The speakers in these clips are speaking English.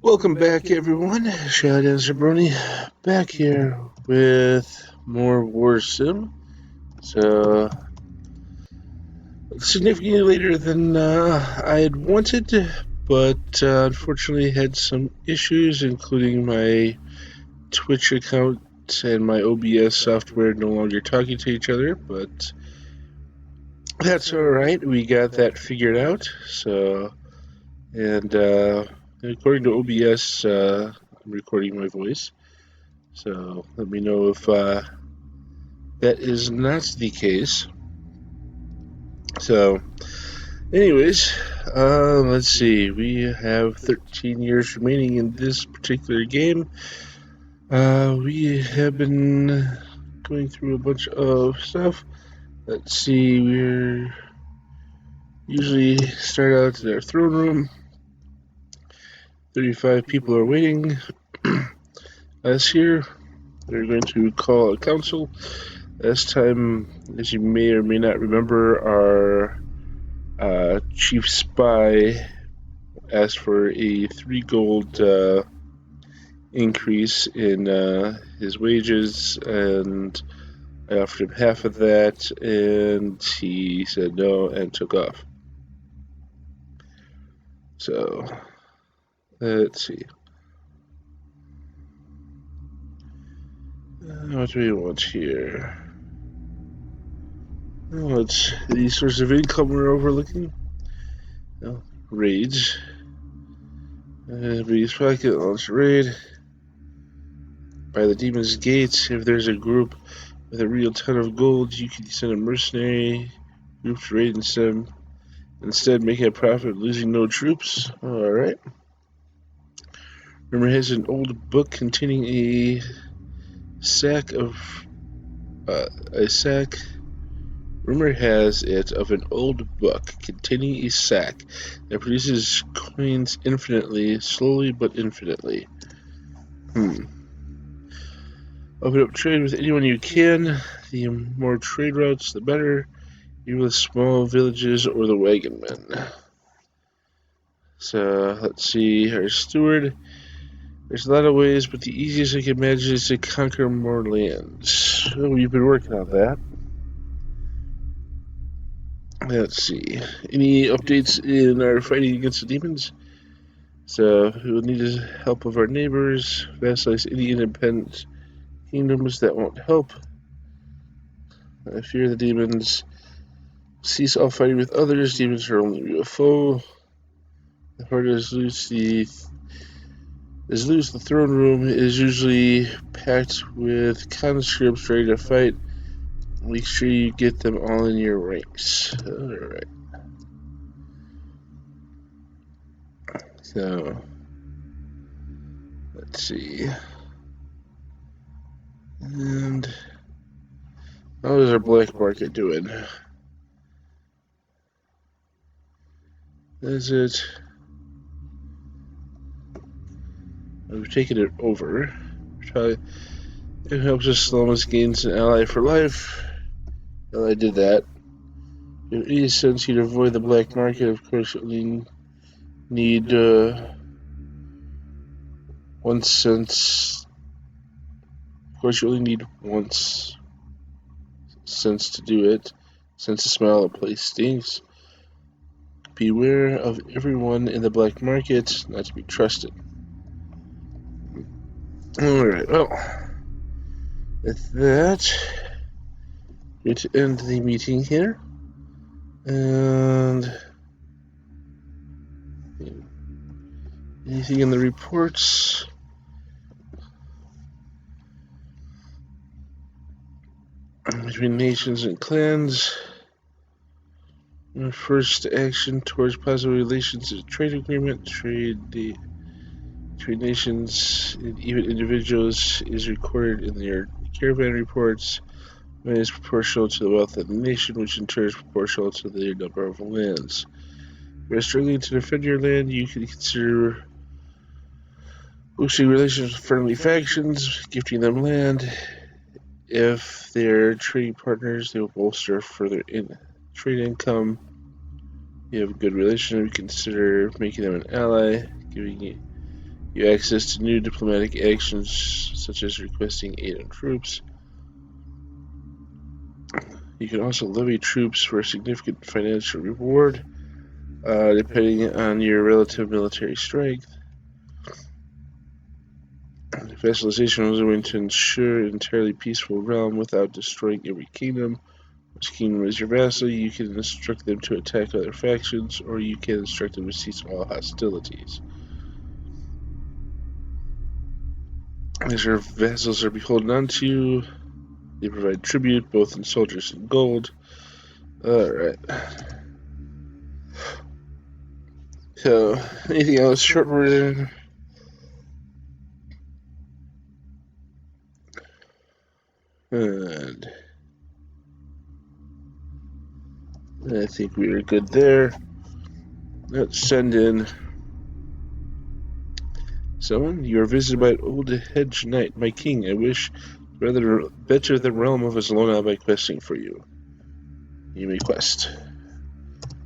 Welcome back, everyone. ShadowDancerBrony back here with more Warsim. So, significantly later than I had wanted, but unfortunately had some issues, including my Twitch account and my OBS software no longer talking to each other, but that's alright. We got that figured out. So, and according to OBS, I'm recording my voice. So let me know if that is not the case. So, anyways, let's see. We have 13 years remaining in this particular game. We have been going through a bunch of stuff. Let's see. We're usually start out in our throne room. 35 people are waiting. Us here. They're going to call a council. Last time, as you may or may not remember, our chief spy asked for a 3 gold increase in his wages, and I offered him half of that, and he said no and took off. So, let's see. What do we want here? Oh, it's the source of income we're overlooking. Oh, raids. Breeze pocket, launch a raid. By the Demon's Gates, if there's a group with a real ton of gold, you can send a mercenary group to raid instead making a profit, losing no troops. Alright. Rumor has an old book containing a sack of Rumor has it of an old book containing a sack that produces coins infinitely, slowly but infinitely. Open up trade with anyone you can. The more trade routes, the better. Even with small villages or the wagon men. So, let's see. Our steward. There's a lot of ways, but the easiest I can imagine is to conquer more lands. Oh, we've been working on that. Let's see. Any updates in our fighting against the demons? So, we will need the help of our neighbors. Vassalize any independent kingdoms that won't help. I fear the demons. Cease all fighting with others. Demons are only real foe. The harder is loose. The throne room is usually packed with conscripts ready to fight. Make sure you get them all in your ranks. Alright. So, let's see. And how is our black market doing? Is it? We've taken it over. It helps us Slomas gains an ally for life. Well, I did that. If any sense you'd avoid the black market, of course you'll need 1 cent. Of course, you only need 1 cent to do it. Sense the smell of the place stinks. Beware of everyone in the black market, not to be trusted. Alright, well, with that, we're going to end the meeting here. And anything in the reports? Between nations and clans. First action towards positive relations is a trade agreement. Trade nations and even individuals is recorded in their caravan reports. It is proportional to the wealth of the nation, which in turn is proportional to the number of lands. If you're struggling to defend your land, you can consider boosting relations with friendly factions, gifting them land. If they're trading partners, they will bolster further trade income. You have a good relationship, consider making them an ally, giving You access to new diplomatic actions, such as requesting aid on troops. You can also levy troops for a significant financial reward, depending on your relative military strength. Vassalization was going to ensure an entirely peaceful realm without destroying every kingdom. Which kingdom is your vassal? You can instruct them to attack other factions, or you can instruct them to cease all hostilities. As your vassals are beholden unto you, they provide tribute, both in soldiers and gold. Alright. So, anything else? Short version? And I think we are good there. Let's send in someone. You are visited by an old hedge knight, my king. I wish rather better the realm of Aslona by questing for you. You may quest.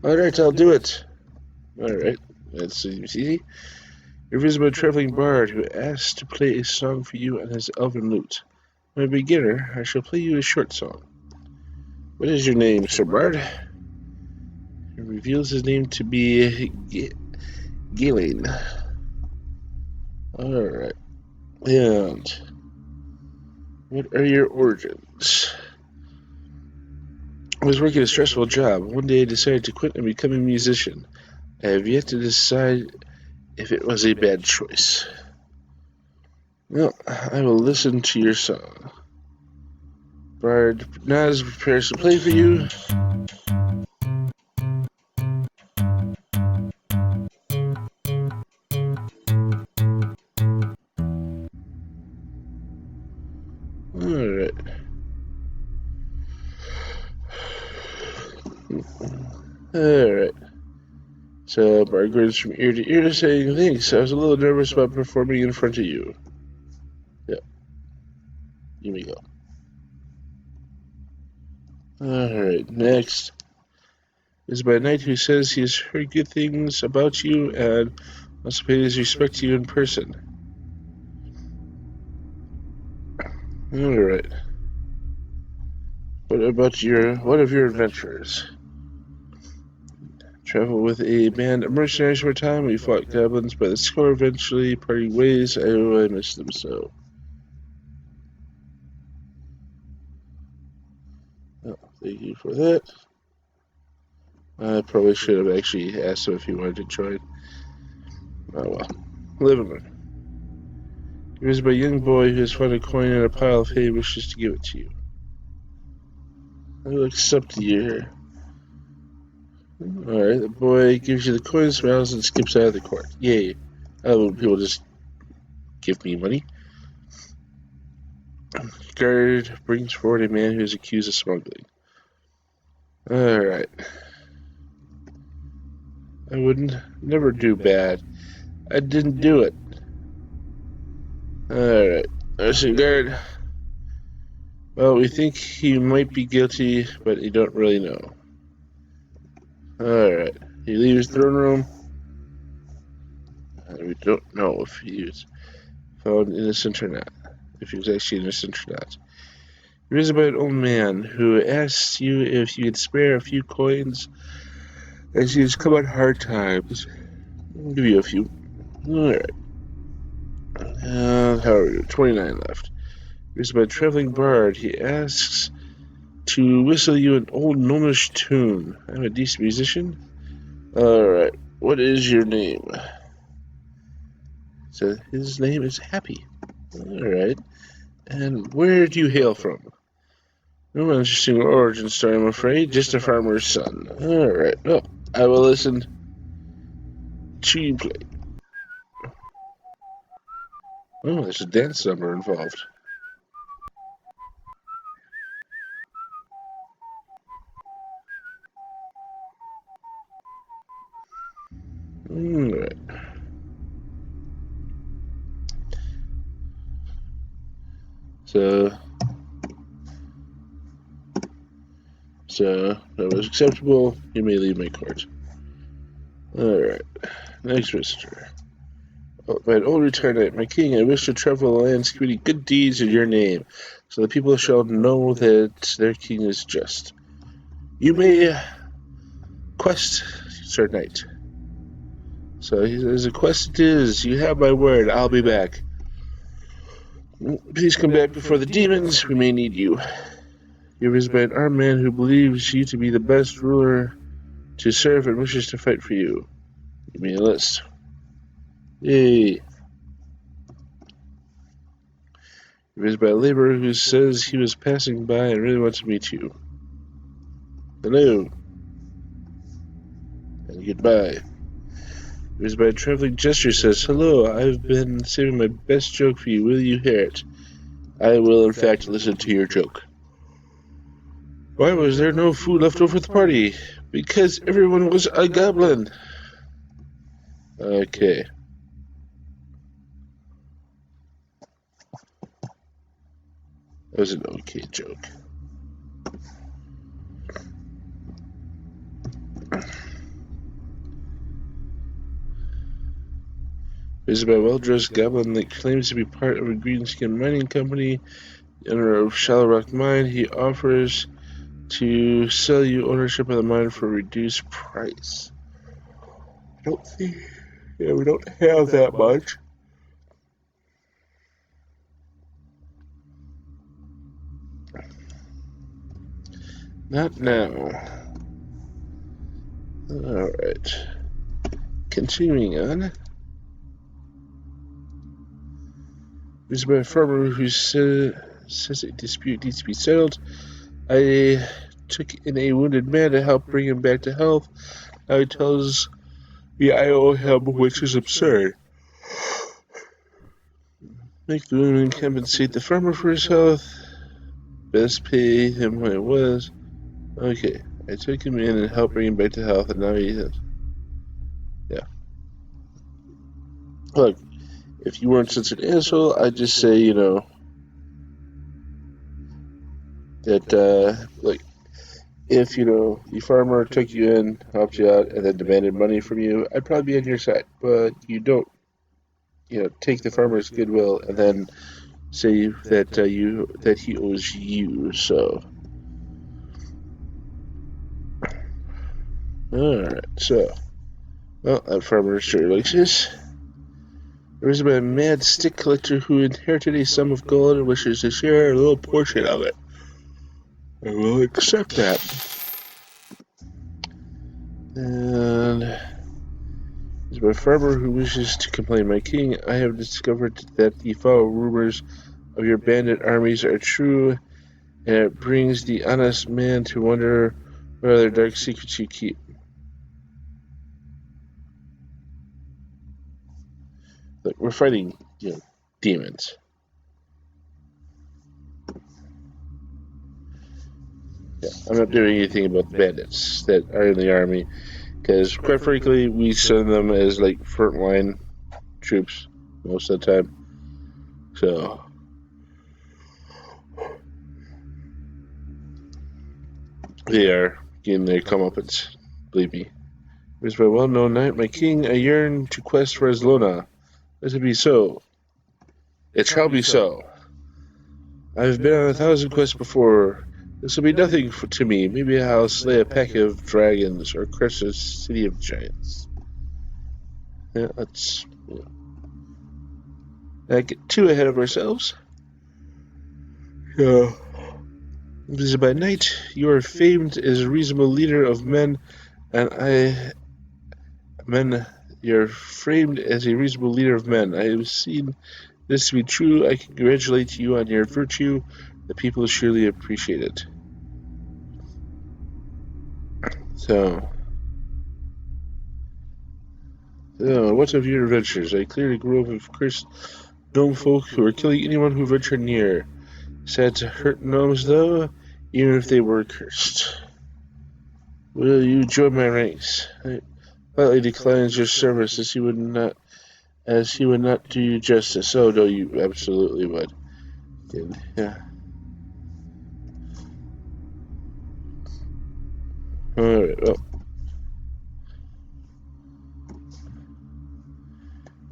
Alright, I'll do it. Alright, that's easy. You're visited by a traveling bard who asks to play a song for you on his elven lute. I'm a beginner. I shall play you a short song. What is your name, Sir Bard? He reveals his name to be Galen. Alright. And what are your origins? I was working a stressful job. One day I decided to quit and become a musician. I have yet to decide if it was a bad choice. Well, I will listen to your song. Bard Naz prepares to play for you. Alright. Alright. So, Bard grins from ear to ear saying, thanks, I was a little nervous about performing in front of you. Yeah. You may go. Alright, next is by a knight who says he has heard good things about you and wants to pay his respect to you in person. Alright. What of your adventures? Travel with a band of mercenaries for a time. We fought goblins by the score, eventually parting ways. I miss them so. Oh, thank you for that. I probably should have actually asked him if he wanted to join. Oh well. Live and learn. You're visited by a young boy who has found a coin in a pile of hay and wishes to give it to you. I will accept you. Alright, the boy gives you the coin, smiles, and skips out of the court. Yay. People just give me money. Guard brings forward a man who is accused of smuggling. Alright. I would never do bad. I didn't do it. Alright. Listen, guard. Well, we think he might be guilty, but you don't really know. Alright. He leaves the throne room. We don't know if he was found innocent or not. If he was actually innocent or not. You're visited by an old man who asks you if you could spare a few coins as he's come on hard times. I'll give you a few. Alright. How are you? 29 left. Here's by a traveling bard. He asks to whistle you an old gnomish tune. I'm a decent musician. Alright. What is your name? So his name is Happy. Alright. And where do you hail from? No interesting origin story, I'm afraid. Just a farmer's son. Alright. Well, I will listen to you play. Oh, there's a dance number involved. Alright. So that was acceptable. You may leave my court. Alright. Next visitor. Oh, my old retired knight, my king, I wish to travel the lands committing good deeds in your name, so the people shall know that their king is just. You may quest, Sir Knight. So he says, a quest it is. You have my word. I'll be back. Please come back before the demons. We may need you. You're visited by an armed man who believes you to be the best ruler to serve and wishes to fight for you. Give me a list. Yay. You're visited by a laborer who says he was passing by and really wants to meet you. Hello. And goodbye. You're visited by a traveling jester who says, hello, I've been saving my best joke for you. Will you hear it? I will, in fact, listen to your joke. Why was there no food left over at the party? Because everyone was a goblin. Okay. That was an okay joke. Visited by a well-dressed goblin that claims to be part of a green-skin mining company, the owner of Shallow Rock Mine. He offers to sell you ownership of the mine for a reduced price. I don't think... Yeah, we don't have that much. Not now. Alright. Continuing on. Visited by a farmer who says a dispute needs to be settled. I took in a wounded man to help bring him back to health. Now he tells me I owe him, which is absurd. Make the woman compensate the farmer for his health. Best pay him when it was. Okay, I took him in and helped bring him back to health, and now he has. Yeah. Look, if you weren't such an asshole, I'd just say, you know, that, like, if, you know, the farmer took you in, helped you out, and then demanded money from you, I'd probably be on your side. But you don't, you know, take the farmer's goodwill and then say that he owes you. So, all right. So, well, that farmer sure likes this. There was a mad stick collector who inherited a sum of gold and wishes to share a little portion of it. I will accept that. And there's a farmer who wishes to complain. My king, I have discovered that the foul rumors of your bandit armies are true, and it brings the honest man to wonder what other dark secrets you keep. Look, we're fighting, you know, demons. Yeah, I'm not doing anything about the bandits that are in the army, because quite frankly, we send them as like frontline troops most of the time. So, they are getting their comeuppance, believe me. Here's my well-known knight, my king. I yearn to quest for Aslona. Let it be so. It shall be so. I've been on 1,000 quests before. This will be nothing to me. Maybe I'll slay a pack of dragons or crush a city of giants. Yeah, let's not get too ahead of ourselves. Visited by night, you are famed as a reasonable leader of men, and you're framed as a reasonable leader of men. I have seen this to be true. I congratulate you on your virtue. The people surely appreciate it. So, what of your adventures? I cleared a grove of cursed gnome folk who were killing anyone who ventured near. Sad to hurt gnomes, though, even if they were cursed. Will you join my ranks? I politely declines your service, as he would not do you justice. Oh, no, you absolutely would. Yeah. Alright, well.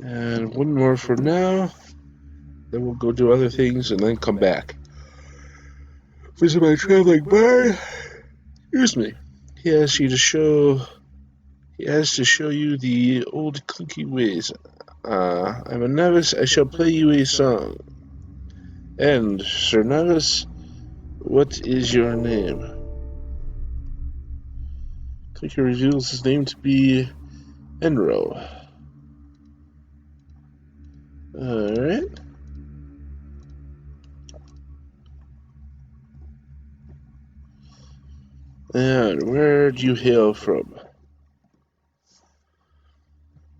And one more for now. Then we'll go do other things and then come back. Visit my traveling bard. Excuse me. He has to show you the old clunky ways. I'm a novice. I shall play you a song. And, Sir Novice, what is your name? Clicker reveals his name to be Enro. Alright. And where do you hail from?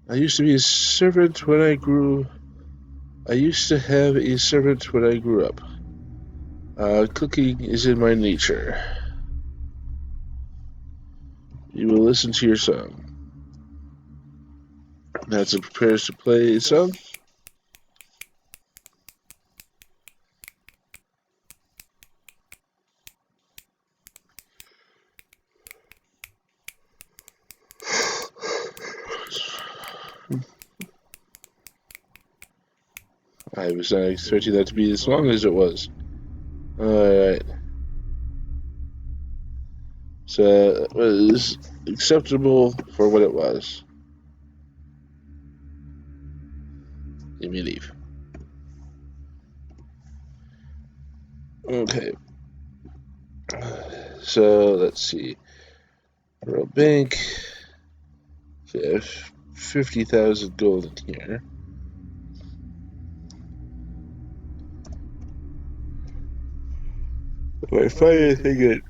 I used to have a servant when I grew up. Cooking is in my nature. You will listen to your song. As it prepares to play a song. I was not expecting that to be as long as it was. Alright. So, it was acceptable for what it was. Let me leave. Okay. So, let's see. Royal Bank. So, 50,000 gold in here. If I find anything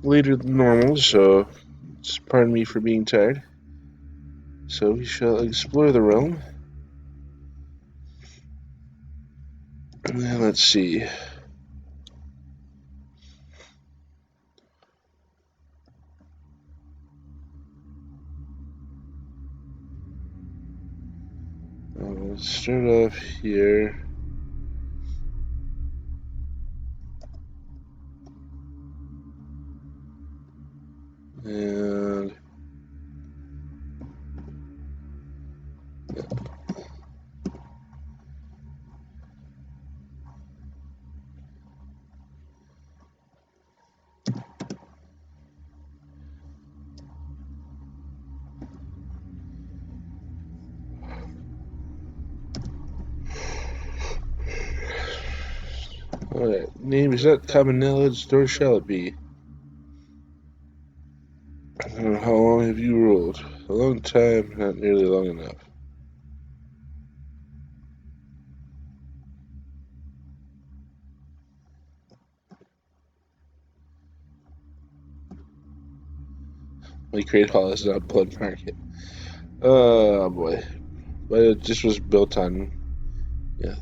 later than normal, so pardon me for being tired. So we shall explore the realm. And then let's see. Let's start off here. And alright, name is not common knowledge, nor shall it be. How long have you ruled? A long time, not nearly long enough. My Great Hall is not blood market. Oh boy. But it just was built on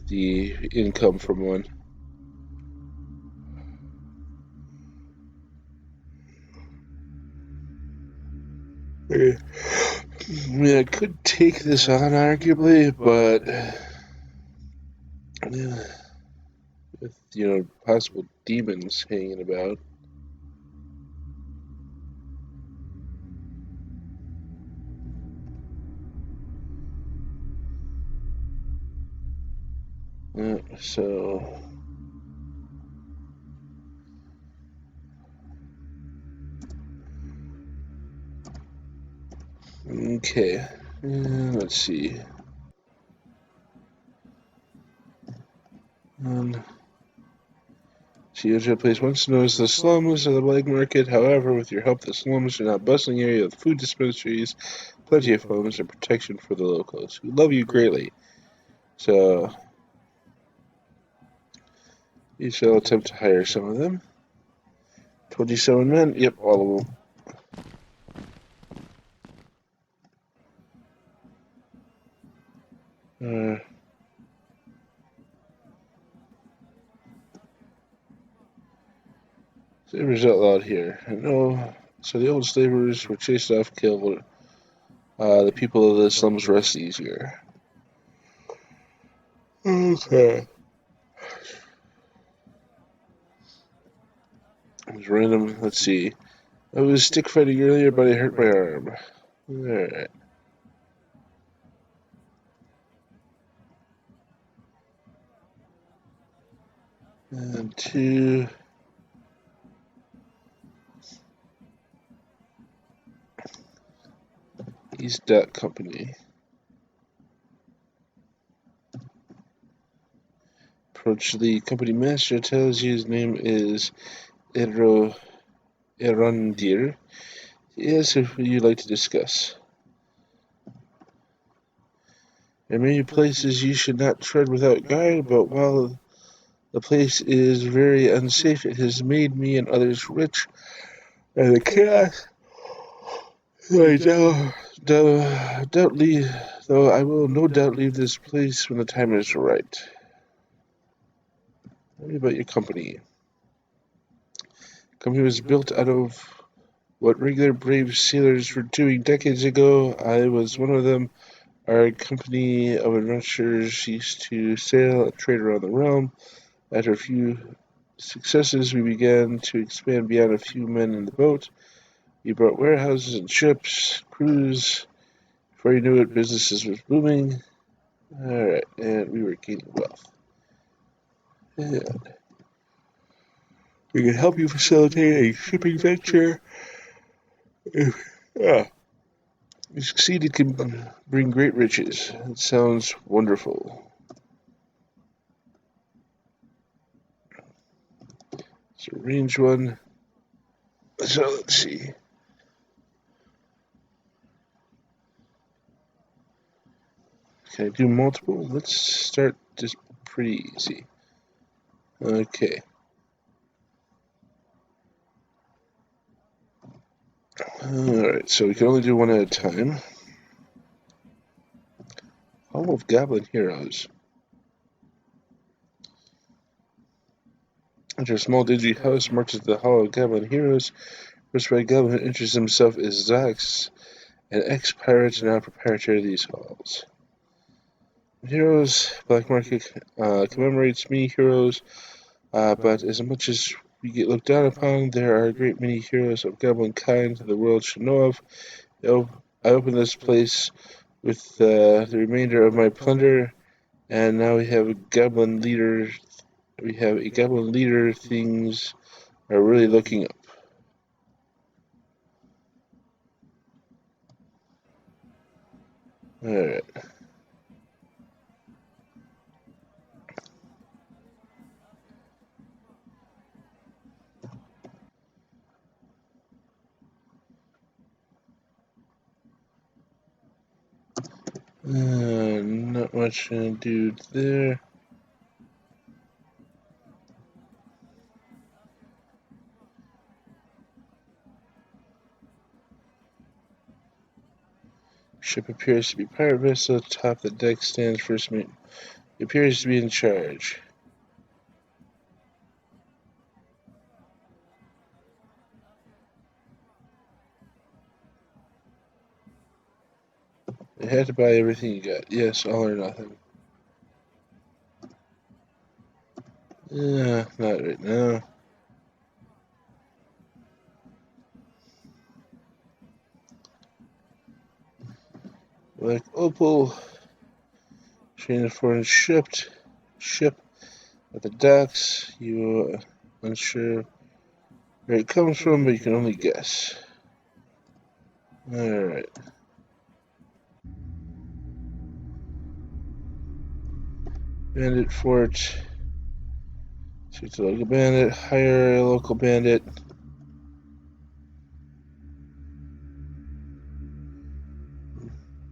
the income from one. I could take this on, arguably, but with possible demons hanging about. So okay, let's see. Georgia place once known as the slums of the black market. However, with your help, the slums are now a bustling area with food dispensaries, plenty of homes, and protection for the locals, who love you greatly. So, you shall attempt to hire some of them. 27 men? Yep, all of them. Slavers outlawed here. No. So the old slavers were chased off, killed. The people of the slums rest easier. Okay. It was random. Let's see. I was stick fighting earlier, but I hurt my arm. Alright. And 2. East Dot Company. Approach the company master, tells you his name is Erondir. Yes, if you'd like to discuss. There are many places you should not tread without guard, but while the place is very unsafe, it has made me and others rich, and the chaos I though I will no doubt leave this place when the time is right. Tell me about your company. The company was built out of what regular brave sailors were doing decades ago. I was one of them. Our company of adventurers used to sail and trade around the realm. After a few successes, we began to expand beyond a few men in the boat. We brought warehouses and ships, crews. Before you knew it, businesses was booming. Alright, and we were gaining wealth. And we can help you facilitate a shipping venture. If you succeed, it can bring great riches. It sounds wonderful. It's a range one. So let's see. Can I do multiple? Let's start just pretty easy. Okay. Alright, so we can only do one at a time. Hall of Goblin Heroes. Enter a small dingy house marked as the Hall of Goblin Heroes. First by Goblin who introduces himself as Zox, an ex-pirate now proprietor of these halls. Heroes, Black Market commemorates many heroes, but as much as we get looked down upon, there are a great many heroes of goblin kind the world should know of. I opened this place with the remainder of my plunder, and now we have a goblin leader. Things are really looking up. Alright. Not much to do there. Ship appears to be pirate vessel. Atop the deck stands first mate. He appears to be in charge. You had to buy everything you got. Yes, all or nothing. Not right now. Black Opal. Chain of foreign ship at the docks. You are unsure where it comes from, but you can only guess. Alright. Bandit Fort. Speak to local bandit. Hire a local bandit.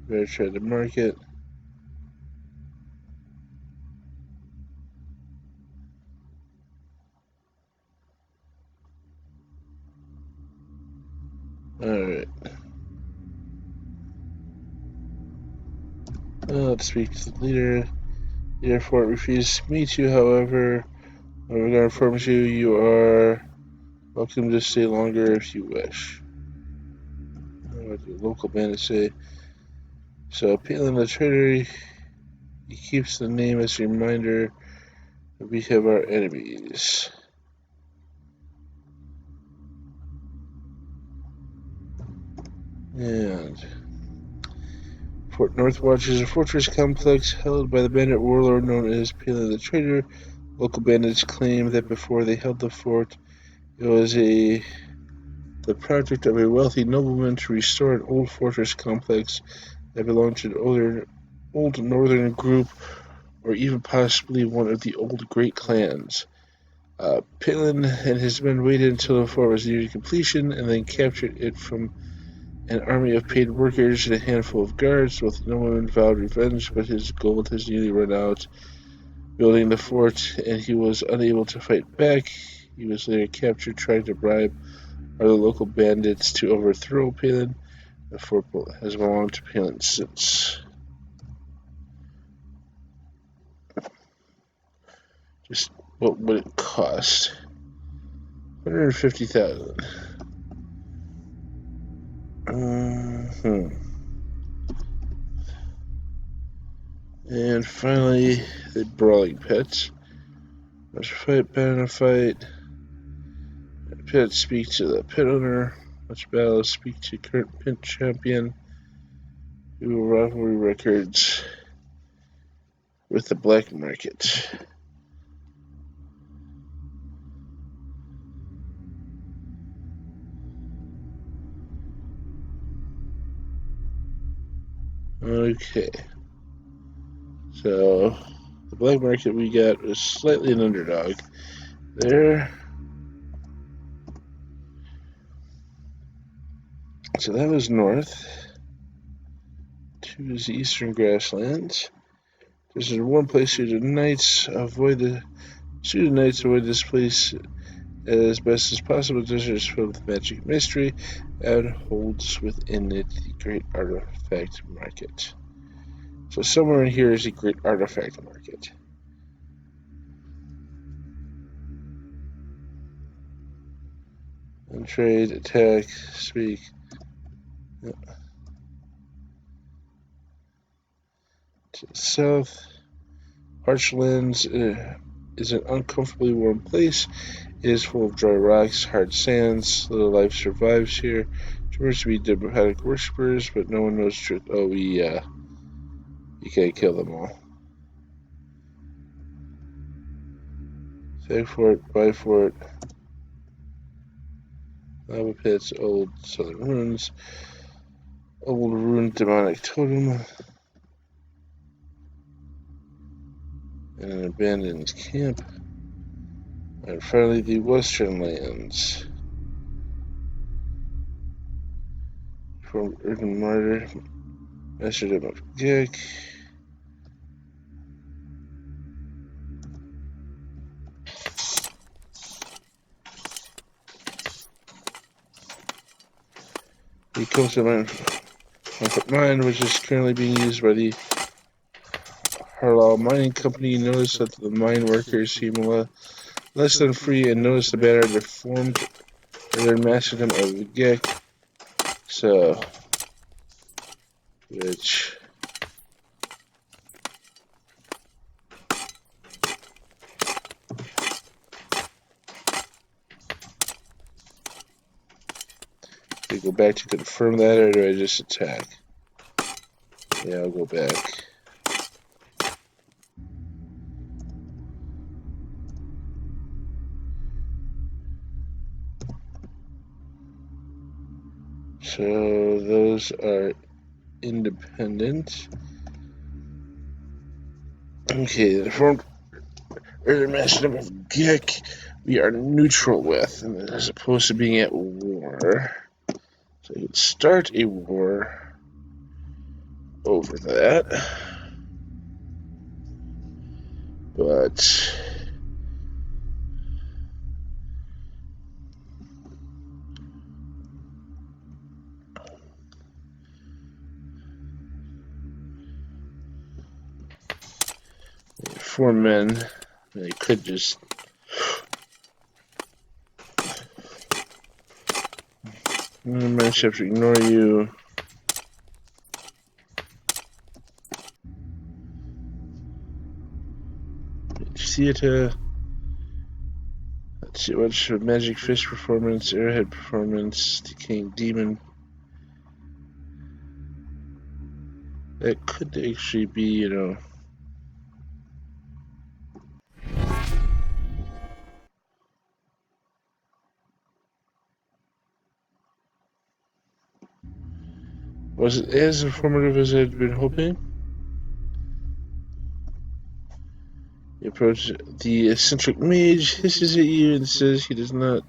Better try to market. Alright. Let's speak to the leader. The airport refuses to meet you, however. We're going to inform you you are welcome to stay longer if you wish. What the local bandits say. So, appealing the trader, he keeps the name as a reminder that we have our enemies. And Fort Northwatch is a fortress complex held by the bandit warlord known as Pele the Traitor. Local bandits claim that before they held the fort, it was the project of a wealthy nobleman to restore an old fortress complex that belonged to an old northern group, or even possibly one of the old great clans. Palin and his men waited until the fort was near completion and then captured it from an army of paid workers and a handful of guards. Both the nobleman vowed revenge, but his gold has nearly run out building the fort, and he was unable to fight back. He was later captured trying to bribe other local bandits to overthrow Palin. The fort has belonged to Palin since. Just what would it cost? 150,000. And finally, the brawling pets. Must fight, banner fight. Pet speak to the pet owner. Much battle speak to current pet champion. Do rivalry records with the black market. Okay. So the black market we got was slightly an underdog there. So that was north. To the eastern grasslands. This is one place suited knights. Avoid this place as best as possible. The desert is filled with magic mystery and holds within it the great artifact market. So somewhere in here is a great artifact market. And trade, attack, speak. Yeah. To the south, Archlands is an uncomfortably warm place. It is full of dry rocks, hard sands. Little life survives here. Rumors to be democratic worshippers, but no one knows the truth. Oh, you can't kill them all. Save for it, buy for it. Lava pits, old southern ruins, old ruined demonic totem, and an abandoned camp. And finally, the western lands. From Urban Martyr, Masterdom of Gek. The coastal mine, which is currently being used by the Harlaw Mining Company, noticed that the mine workers seem less than free and noticed the banner deformed their Masterdom of Gek. So, which do I go back to confirm that, or do I just attack? Yeah, I'll go back. So those are independent. Okay, the formed earlier Masterdom of Gek we are neutral with, as opposed to being at war. So I could start a war over that. But four men, they could just men ship to ignore you. Theater. Let's see what's magic fish performance, airhead performance, decaying demon. That could actually be, Was it as informative as I'd been hoping? You approach the eccentric mage, hisses at you, and says he does not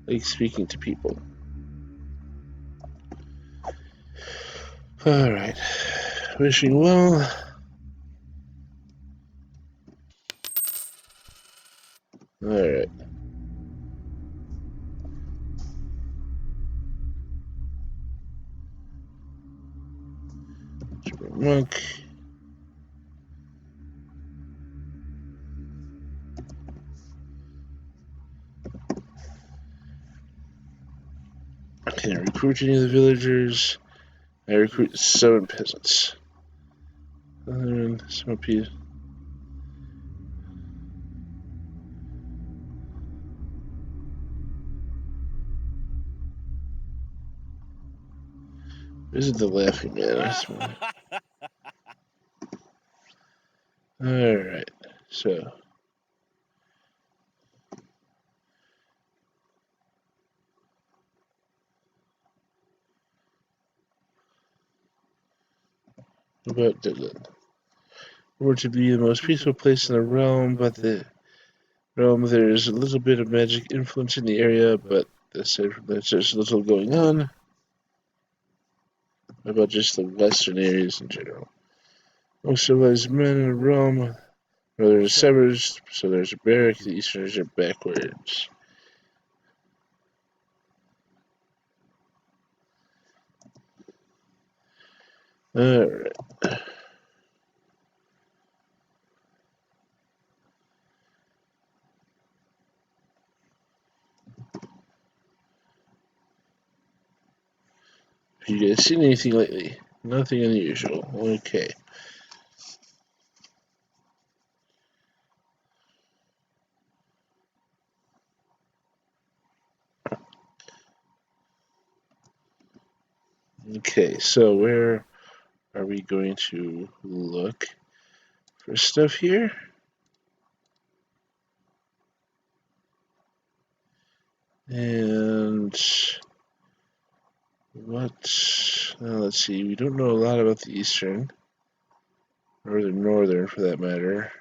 like speaking to people. Alright. Wishing well. Alright. Monk. Can I recruit any of the villagers? I recruit 7 peasants. Some appeal. Visit the Laughing Man. Alright, so. About Dublin. Were to be the most peaceful place in the realm, but the realm there is a little bit of magic influence in the area, but aside from that, there's little going on. About just the western areas in general. Most civilized men in the realm, there's severs, so there's a barrack, the easterners are backwards. Alright. Have you guys seen anything lately? Nothing unusual. Okay. Okay, so where are we going to look for stuff here? And what? Let's see. We don't know a lot about the eastern, or the northern, for that matter.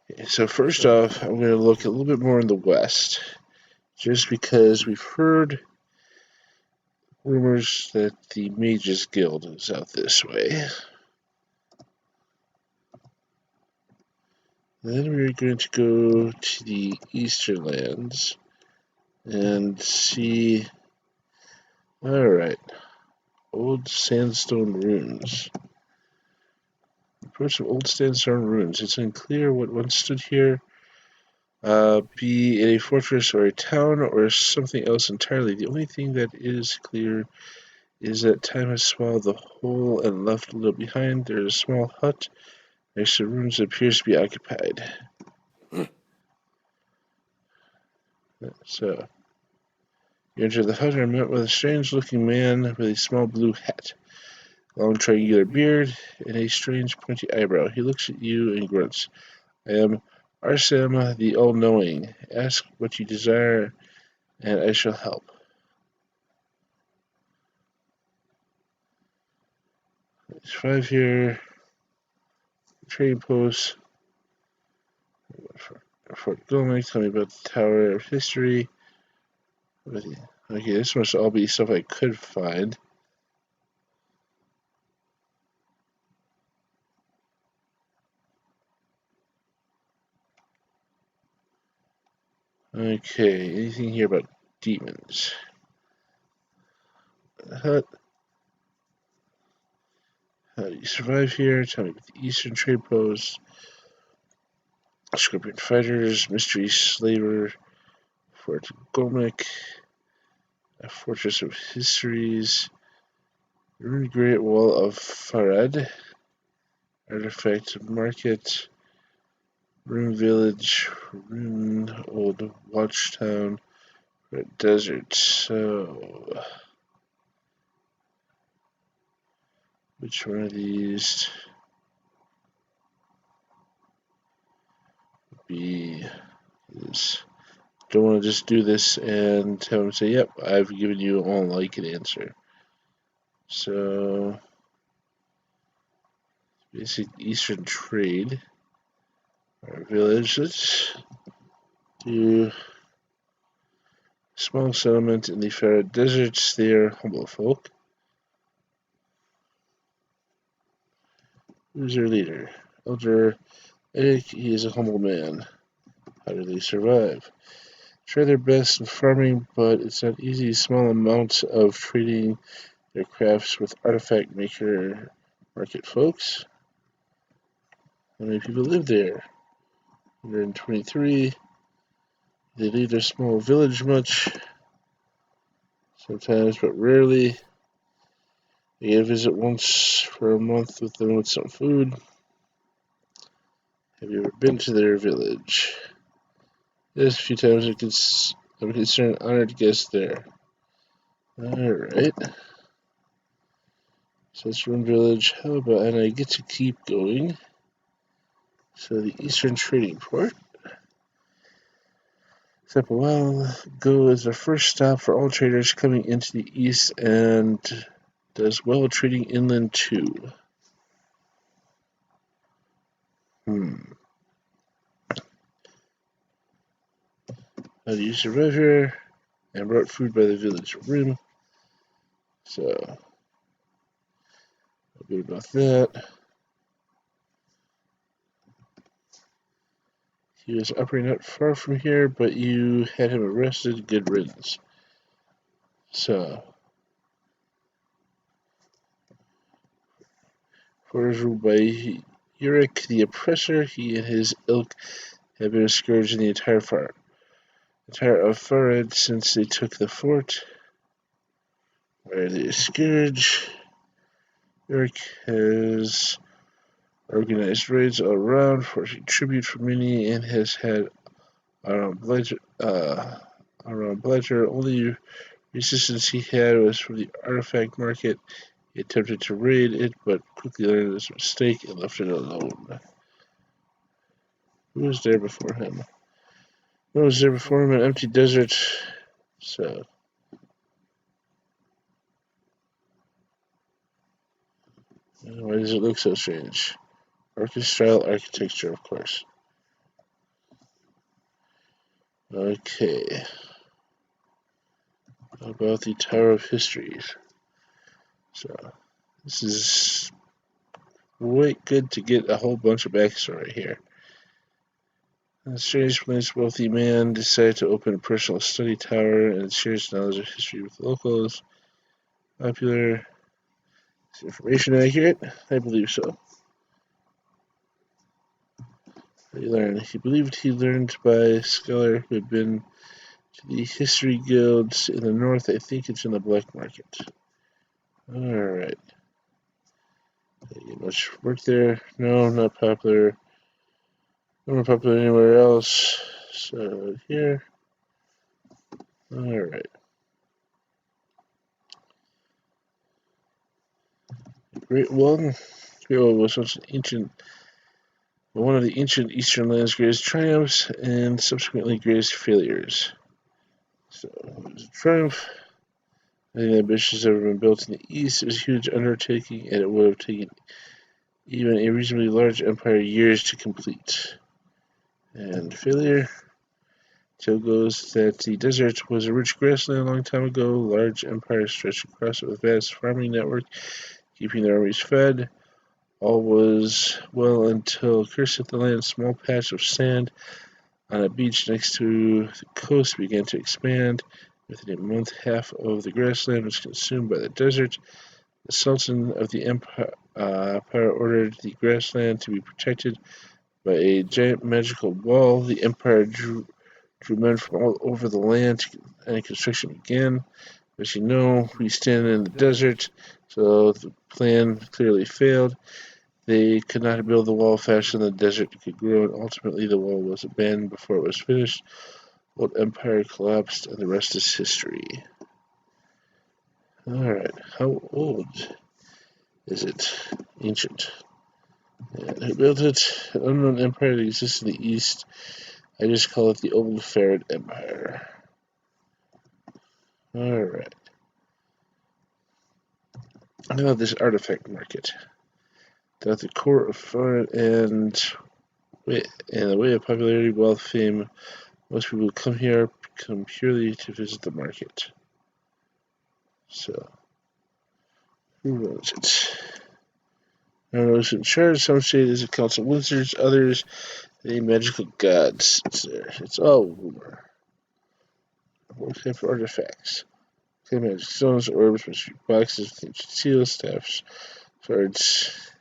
Okay, so first off, I'm going to look a little bit more in the west, just because we've heard rumors that the Mages Guild is out this way. Then we're going to go to the eastern lands and see. Alright. Old sandstone ruins. Approach some old sandstone ruins. It's unclear what once stood here. Be it a fortress or a town or something else entirely. The only thing that is clear is that time has swallowed the whole and left little behind. There is a small hut next to the ruins that appears to be occupied. So, you enter the hut and are met with a strange-looking man with a small blue hat, long triangular beard, and a strange pointy eyebrow. He looks at you and grunts. I am Warsim the All-Knowing. Ask what you desire, and I shall help. There's 5 here. Trading posts. Fort Gomez, tell me about the Tower of History. Okay, this must all be stuff I could find. Okay, anything here about demons? Hut. How do you survive here? Tell me about the Eastern Trade Post. Scorpion Fighters, Mystery Slaver, Fort Gomek, a Fortress of Histories, Ruined Great Wall of Farad, Artifact Market, Ruined Village, Ruined Old Watchtown, Red Desert. So, which one of these would be this? Don't want to just do this and have them say, yep, I've given you all I can answer. So, basic Eastern trade. Our village. Let's do small settlement in the Farah Deserts. They are humble folk. Who's their leader? Elder Eric. He is a humble man. How do they survive? Try their best in farming, but it's not easy. Small amounts of trading their crafts with artifact maker market folks. How many people live there? 123. They leave their small village much. Sometimes, but rarely. They get a visit once for a month with them with some food. Have you ever been to their village? Yes, a few times. I'm considered an honored guest there. Alright. So it's one village. How about, and I get to keep going. So the Eastern Trading Port. Except a while ago is the first stop for all traders coming into the east and does well trading inland too. How do you survive here? And brought food by the village rim. So, a bit about that. He was operating not far from here, but you had him arrested. Good riddance. So, orders ruled by Yurik the Oppressor. He and his ilk have been a scourge in the entire of Farad since they took the fort. Why are they a scourge? Yurik has organized raids all around, forcing tribute from many, and has had around Bledger. Only resistance he had was from the artifact market. He attempted to raid it, but quickly learned his mistake and left it alone. Who was there before him? What was there before him? An empty desert. So, why does it look so strange? Orchestral architecture, of course. Okay. How about the Tower of Histories? So, this is quite good to get a whole bunch of backstory here. A strange place, wealthy man decided to open a personal study tower and shares knowledge of history with locals. Popular. Is information accurate? I believe so. He believed he learned by a scholar who had been to the history guilds in the north. I think it's in the black market. Alright. Did I get much work there? No, not popular. Not more popular anywhere else. So here. Alright. Great Wall. Great Wall was once one of the ancient Eastern lands' greatest triumphs and subsequently greatest failures. So it was a triumph. Nothing ambitious has ever been built in the East. It was a huge undertaking, and it would have taken even a reasonably large empire years to complete. And failure. Tale goes that the desert was a rich grassland a long time ago. Large empires stretched across it with a vast farming network, keeping their armies fed. All was well until a curse hit the land. A small patch of sand on a beach next to the coast began to expand. Within a month, half of the grassland was consumed by the desert. The Sultan of the Empire ordered the grassland to be protected by a giant magical wall. The Empire drew men from all over the land, and construction began. As you know, we stand in the desert, so the plan clearly failed. They could not build the wall faster than the desert could grow, and ultimately the wall was abandoned before it was finished. Old Empire collapsed, and the rest is history. Alright, how old is it? Ancient. And who built it? An unknown empire that exists in the east. I just call it the Old Farad Empire. Alright. Now this artifact market. At the core of fun and the way of popularity, wealth, fame, most people come here purely to visit the market. So, who runs it? I don't know who's in charge. Some say it is a council of wizards, others the magical gods. It's all rumor. What type of artifacts? Okay, magic stones, orbs, mystery boxes, seals, staffs, swords,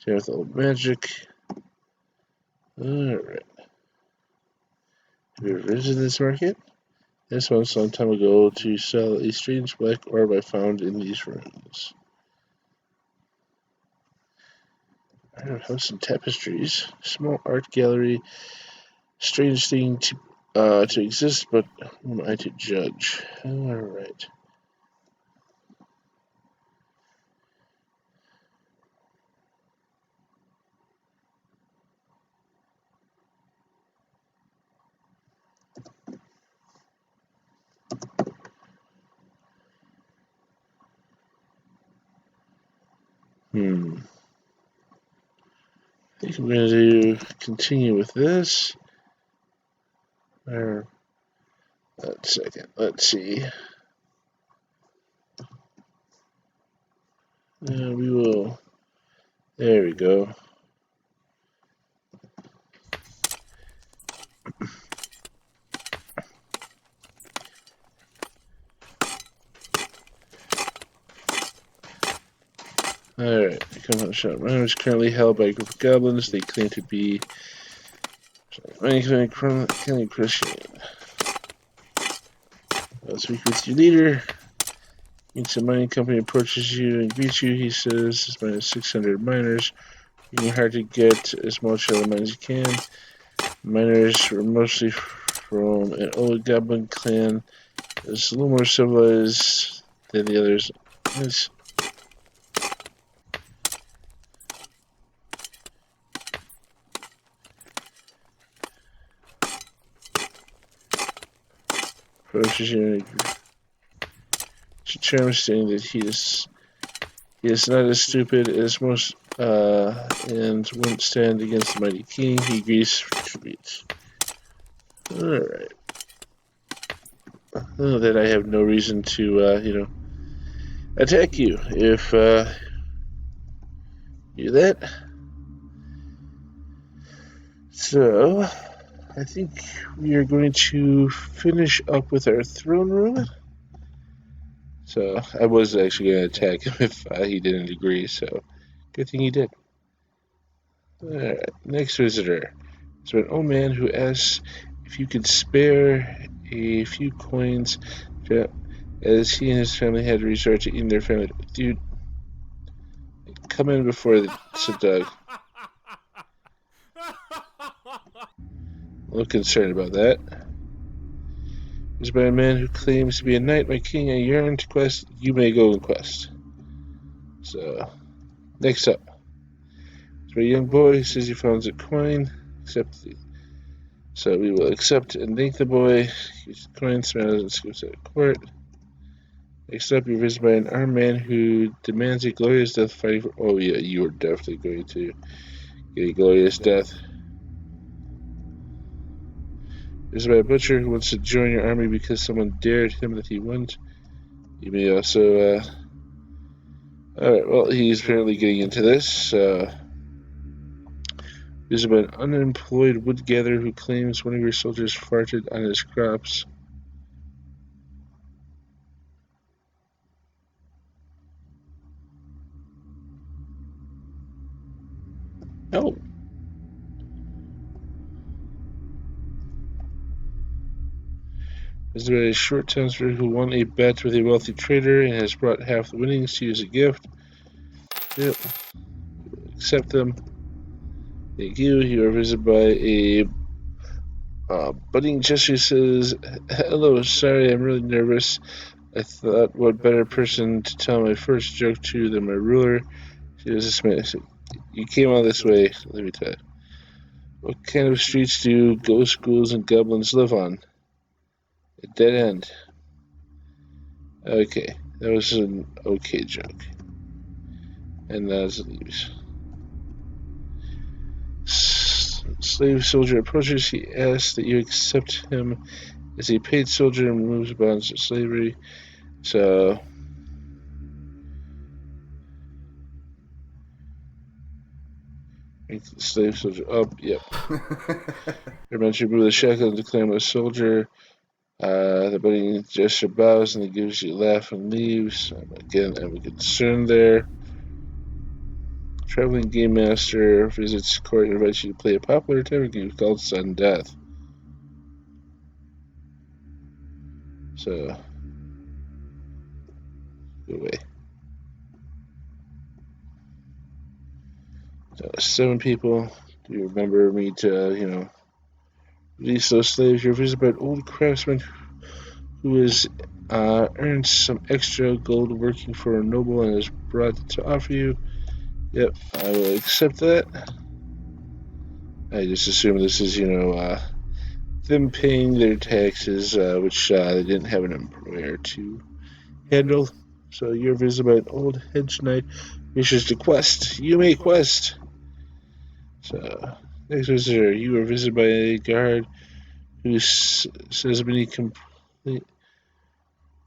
with old magic. Alright. Have you ever visited this market? This one some time ago to sell a strange black orb I found in these rooms. House and tapestries, small art gallery, strange thing to exist, but who am I to judge? Alright. I think I'm going to continue with this. Or, let's see. We will. There we go. Alright, come on, shot. Mine is currently held by a group of goblins. They claim to be Kelly Christian. I'll speak with your leader. Meets a mining company, approaches you and greets you. He says it's minus 600 miners. Working hard to get as much of the mine as you can. Miners were mostly from an old goblin clan. It's a little more civilized than the others. Yes. Approaches you. Charm saying that he is not as stupid as most and won't stand against the mighty king. He agrees for tributes. Alright. Well, then I have no reason to, attack you if you do that. So, I think we are going to finish up with our throne room. So, I was actually going to attack him if he didn't agree, so good thing he did. Alright, next visitor. So an old man who asks if you could spare a few coins, as he and his family had to resort to eating their family. Dude, come in before said Doug. A little concerned about that. It's by a man who claims to be a knight. My king, I yearn to quest. You may go and quest. So, next up. It's by a young boy who says he found a coin. So we will accept and thank the boy. Use the coin, smiles, and scoops out of court. Next up, you're visited by an armed man who demands a glorious death fighting for. Oh, yeah, you are definitely going to get a glorious death. Visited by a butcher who wants to join your army because someone dared him that he wouldn't. You may also. Alright, well, he's apparently getting into this. Visited by an unemployed wood gatherer who claims one of your soldiers farted on his crops. Oh. Visited by a short townsman who won a bet with a wealthy trader and has brought half the winnings to you as a gift. Yep. Accept them. Thank you. You are visited by a budding gesture says, hello, sorry, I'm really nervous. I thought what better person to tell my first joke to than my ruler. She was this man. You came all this way, let me tell you. What kind of streets do ghost ghouls and goblins live on? A dead end. Okay. That was an okay joke. And as it leaves. Slave soldier approaches. He asks that you accept him as a paid soldier and removes bonds of slavery. So, make the slave soldier up. Yep. Remember you move the shackle and declare him a soldier. The buddy gesture bows and he gives you a laugh and leaves. Again, I'm concerned there. Traveling game master visits court and invites you to play a popular tavern game called Sudden Death. So, go away. So, 7 people. Do you remember me to, release those slaves? You're visited by an old craftsman who has earned some extra gold working for a noble and is brought to offer you. Yep, I will accept that. I just assume this is, them paying their taxes, which they didn't have an employer to handle. So you're visited by an old hedge knight wishes to quest. You may quest. So, next visitor, you are visited by a guard who says many complete.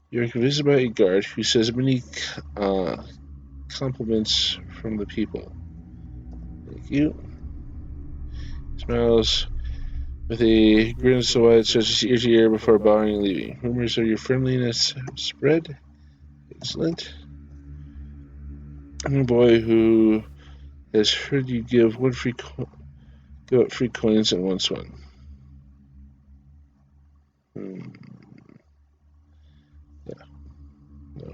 You're visited by a guard who says many compliments from the people. Thank you. Smiles with a grin so wide it stretches ear to ear before bowing and leaving. Rumors of your friendliness spread. Excellent. A boy who has heard you give out free coins and wants one. Yeah. No.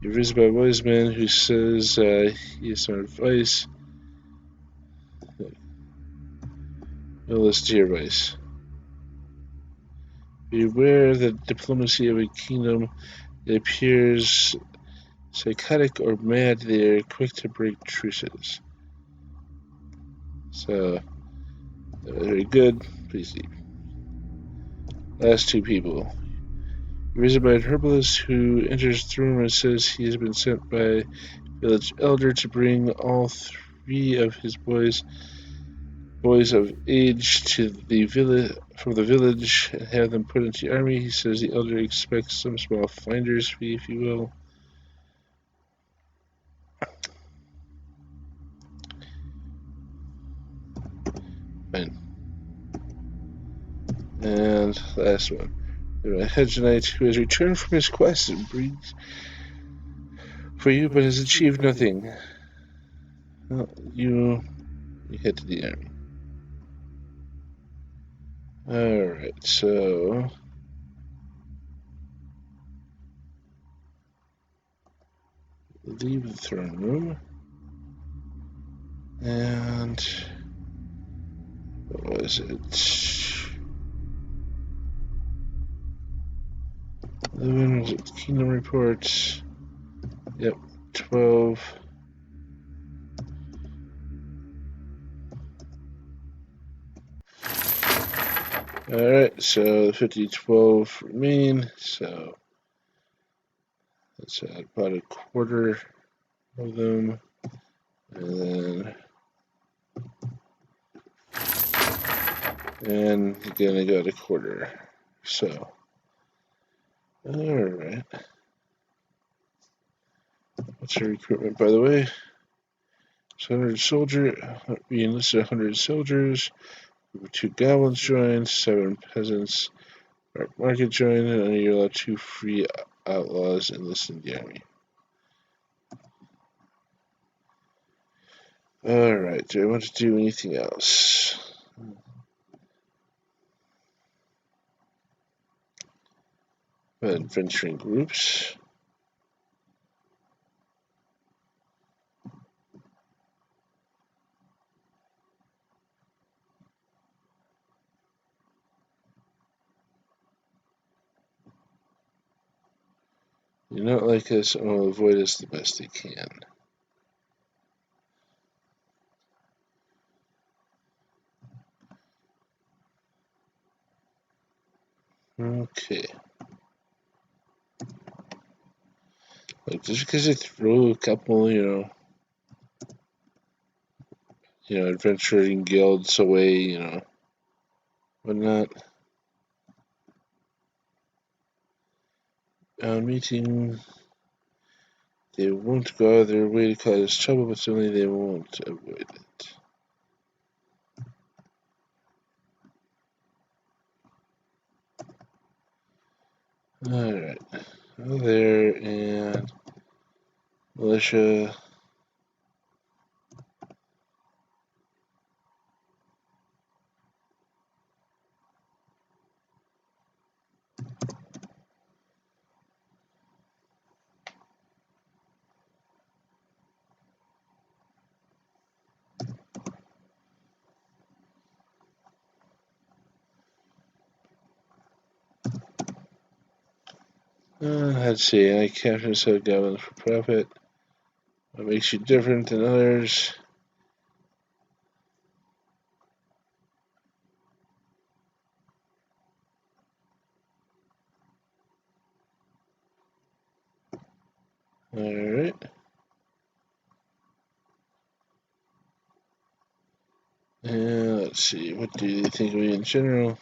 You're visited by a wise man who says he has some advice. Well, listen to your advice. Beware the diplomacy of a kingdom that appears psychotic or mad. They are quick to break truces. So, very good. Please leave. Last 2 people. You're visited by a herbalist who enters the room and says he has been sent by a village elder to bring all 3 of his boys of age to the from the village and have them put into the army. He says the elder expects some small finder's fee, if you will. Fine. And last one. A hedge knight who has returned from his quest and breeds for you but has achieved nothing. Well, you head to the army. Alright, so leave the throne room. And what was it? 11 was it Kingdom Reports? Yep, 12. Alright, so 50-12 remain, so let's add about a quarter of them, and again I got a quarter, so alright. What's your recruitment, by the way? It's 100 soldier, we enlisted 100 soldiers, 2 goblins joined, 7 peasants, market joined, and you're allowed 2 free outlaws enlisted in the army. Alright, do I want to do anything else? Adventuring groups. You not like us and will avoid us the best they can. Okay. Like, just because they throw a couple, adventuring guilds away, whatnot. Meeting, they won't go out of their way to cause trouble, but certainly they won't avoid it. Alright. Go there, and militia. Let's see, I capture so goblins for profit. What makes you different than others? Alright. And let's see, what do they think of me in general?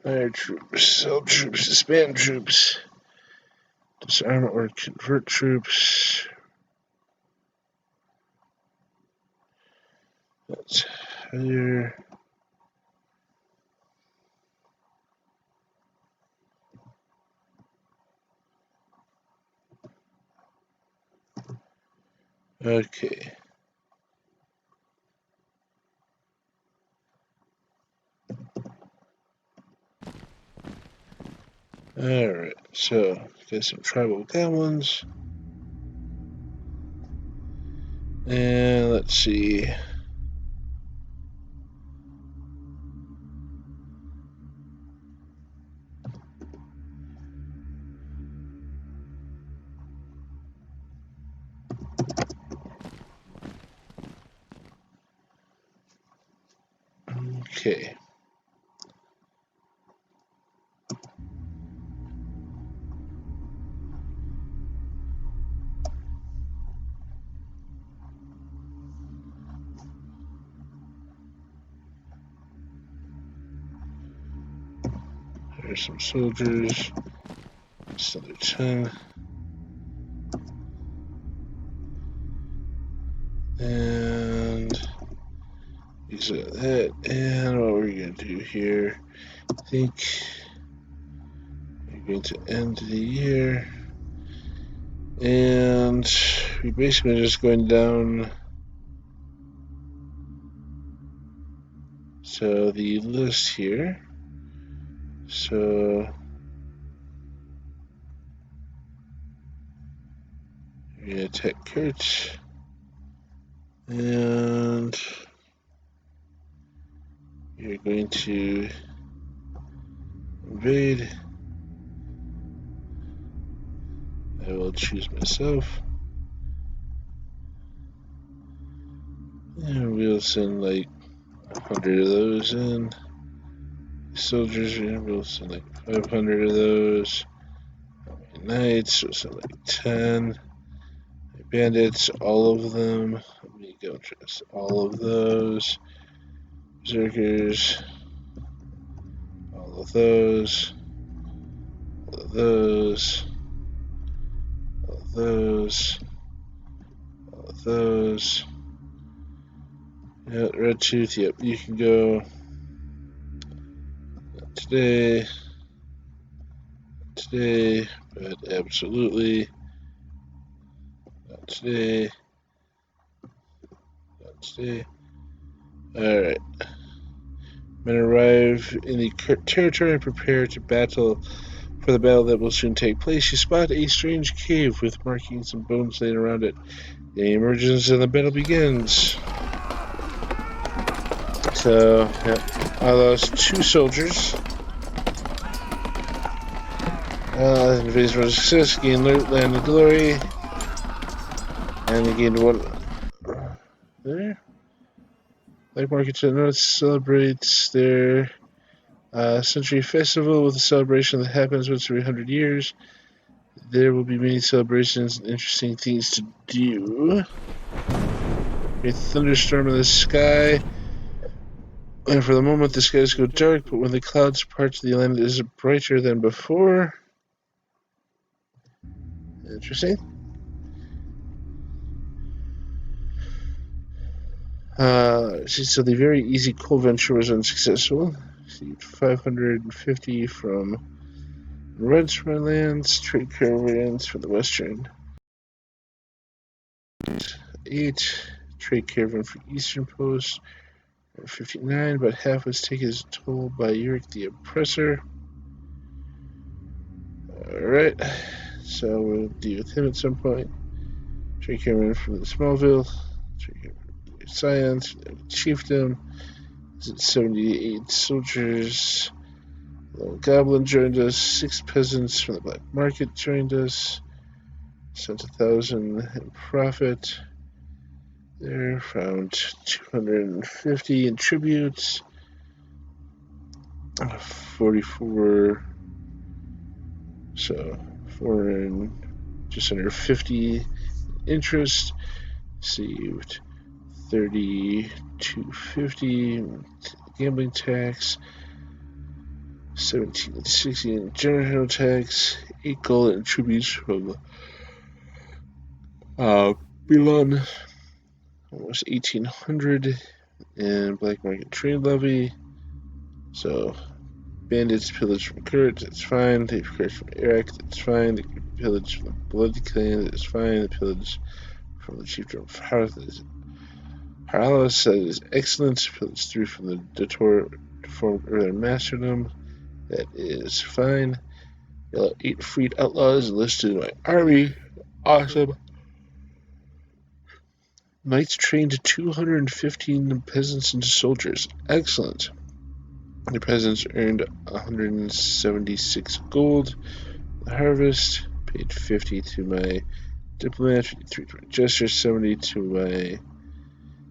Fire troops, sell troops, disband troops, disarm or convert troops. Let's hire. Okay. Alright, so got some tribal goblins. And let's see. Okay. There's some soldiers. Just another 10. And these are that. And what we're going to do here, I think we're going to end the year. And we basically just going down. So the list here. So you're going to attack Kurt. And you're going to invade. I will choose myself. And we'll send like 100 of those in. Soldiers, we'll send like 500 of those. Knights, we'll send like 10. Bandits, all of them. Let me go just all of those. Berserkers, all of those. All of those. All of those. All of those. Yeah, Red Tooth, yep, you can go. Not today. Not today, but absolutely. Not today. Not today. Alright. Men arrive in the territory and prepare to battle for the battle that will soon take place. You spot a strange cave with markings and bones laid around it. The emergence and the battle begins. So, yeah, I lost 2 soldiers. Invasion was a success, gained loot, land, and glory. And they gained one. There. Black Market to the north celebrates their Century Festival with a celebration that happens once every 100 years. There will be many celebrations and interesting things to do. A thunderstorm in the sky. And for the moment, the skies go dark, but when the clouds part, the land is brighter than before. Interesting. So the very easy coal venture was unsuccessful. Received 550 from rents for lands, trade caravans for the western. 8 trade caravan for eastern post. 59, but half was taken as toll by Yurik the Oppressor. Alright, so we'll deal with him at some point. Trade caravan from the Smallville. Trade caravan for Science. Chiefdom. 78 soldiers. Little Goblin joined us. 6 peasants from the Black Market joined us. Sent 1,000 in profit. There, found 250 in tributes. 44. So, foreign, just under 50 interest. Received 3250 gambling tax. 1760 in general tax. 8 gold in tributes from Milan. Almost 1800 in black market trade levy. So bandits pillage from Kurt, that's fine. They pillage from Eric, that's fine. They pillage from the Blood Clan, that's fine. They pillage from the Chiefdom of Paralis, that is excellent. Pillage 3 from the deformed earlier Masterdom, that is fine. 8 freed outlaws enlisted in my army, awesome. Knights trained 215 peasants into soldiers, excellent. The peasants earned 176 gold. The harvest paid 50 to my diplomat, 53 to my jester, 70 to my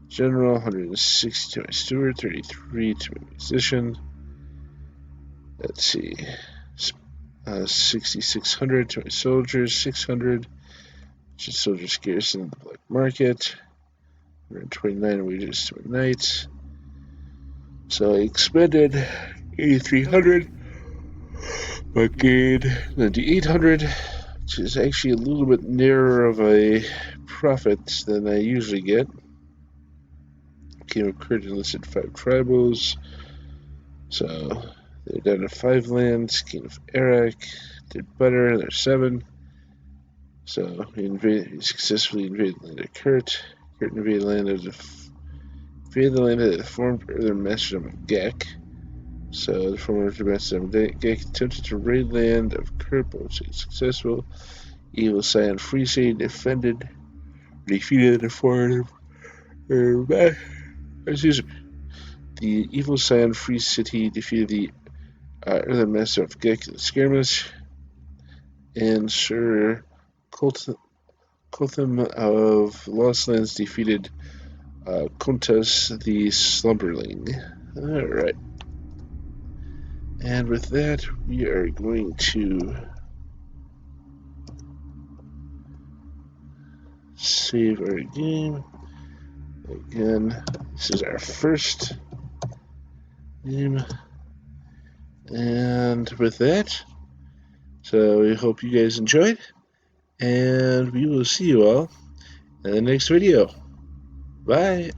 general, 160 to my steward, 33 to my musician. Let's see, 6,600 to my soldiers, 600 which is soldiers garrison in the black market, 129 wages to my knights. So I expended 8,300, but gained 9,800, which is actually a little bit nearer of a profit than I usually get. King of Kurt enlisted 5 tribals, so they're down to 5 lands. King of Eric did better, they're 7. So he successfully invaded the land of Kurt. Kurt invaded the land of the formed earlier Masterdom of Gek. So the former Masterdom of Gek attempted to raid land of Kurt, but was successful. Evil Scion Free City defeated the foreign. Excuse me. The Evil Scion Free City defeated the earlier Master of Gek in the skirmish, and Sir Kotham of Lost Lands defeated Kontas the Slumberling. Alright. And with that, we are going to save our game. Again, this is our first game. And with that, so we hope you guys enjoyed. And we will see you all in the next video. Bye.